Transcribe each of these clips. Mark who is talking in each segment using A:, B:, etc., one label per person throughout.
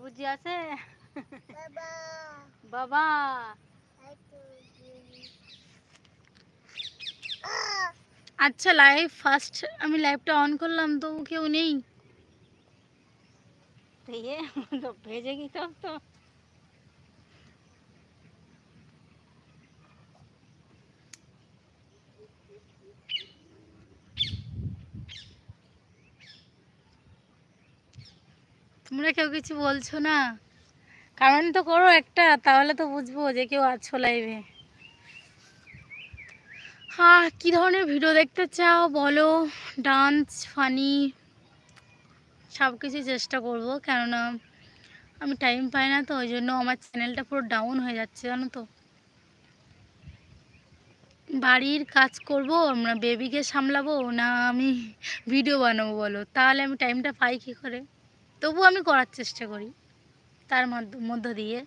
A: বাবুজি আছে বাবা আচ্ছা লাইভ ফার্স্ট আমি লাইভটা অন করলাম তো কেউ নেই তো ভেজে কি তো তোমরা কেউ কিছু বলছো না কমেন্ট তো করো একটা তাহলে তো বুঝবো যে কেউ আছো লাইভে হ্যাঁ কি ধরনের ভিডিও দেখতে চাও বলো ডান্স ফানি সব কিছু চেষ্টা করব কেননা আমি টাইম পাই না তো ওই জন্য আমার চ্যানেলটা পুরো ডাউন হয়ে যাচ্ছে জানো তো বাড়ির কাজ করব না বেবিকে সামলাবো না আমি ভিডিও বানাবো বলো তাহলে আমি টাইমটা পাই কী করে তবু আমি করার চেষ্টা করি তার মধ্য দিয়ে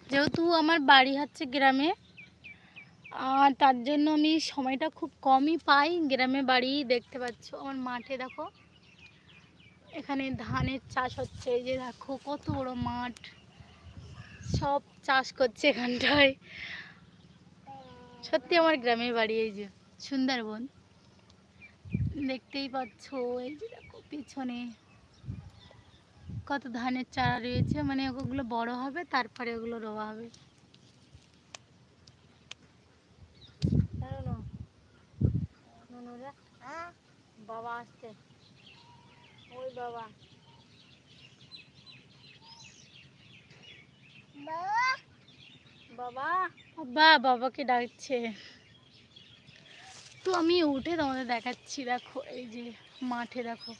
A: যেহেতু আমার বাড়ি হচ্ছে গ্রামে আর তার জন্য আমি সময়টা খুব কমই পাই গ্রামে বাড়ি দেখতে পাচ্ছ আমার মাঠে দেখো এখানে ধানের চাষ হচ্ছে এই যে দেখো কত বড় মাঠ সব চাষ করছে এখানটায় সত্যি আমার গ্রামের বাড়ি এই যে সুন্দরবন দেখতেই পাচ্ছ এই যে দেখো পিছনে কত ধানের চারা রয়েছে মানে ওগুলো বড় হবে তারপরে ওগুলো রোয়া হবে বাবা আসছে ওই বাবা বাবা বাবা বাবাকে ডাকছে তো আমি উঠে তোমাদের দেখাচ্ছি দেখো এই যে মাঠে দেখো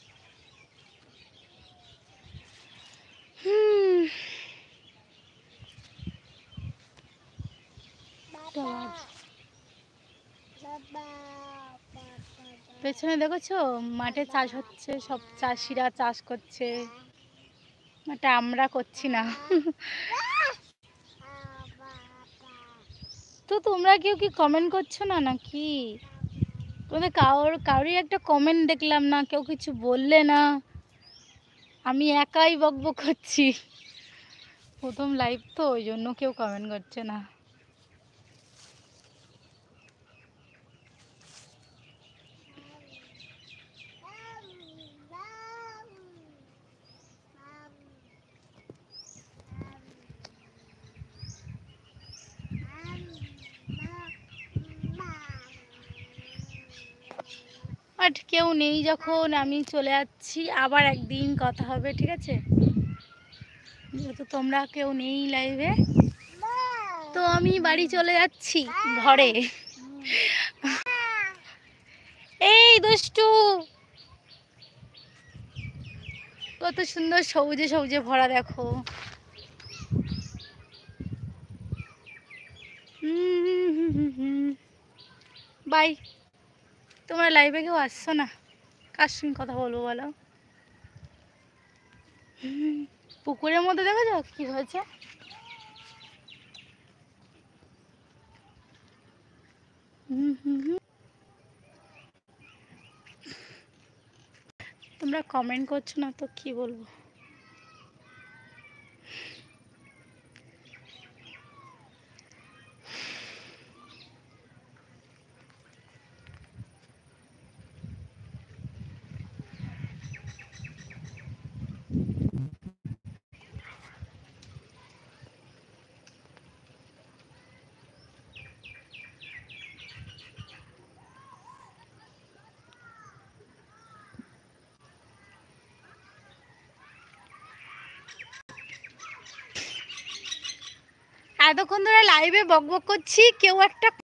A: পেছনে দেখেছো মাঠে চাষ হচ্ছে সব চাষিরা চাষ করছে এটা আমরা করছি না তো তোমরা কেউ কি কমেন্ট করছো না নাকি তোমাদের কারোরই একটা কমেন্ট দেখলাম না কেউ কিছু বললে না আমি একাই বকবক করছি প্রথম লাইভ তো ওই জন্য কেউ কমেন্ট করছে না বাট কেউ নেই যখন আমি চলে যাচ্ছি আবার একদিন কথা হবে ঠিক আছে যেহেতু তোমরা কেউ নেই লাইভে তো আমি বাড়ি চলে যাচ্ছি ঘরে এই দুষ্টু কত সুন্দর সবুজে সবুজে ভরা দেখো বাই তোমরা লাইভে কেউ আসছো না কার সঙ্গে কথা বলবো বলো পুকুরের মধ্যে দেখো যাও কি হয়েছে তোমরা কমেন্ট করছো না তো কি বলবো এতক্ষণ ধরে লাইভে বকবক করছি কেউ একটা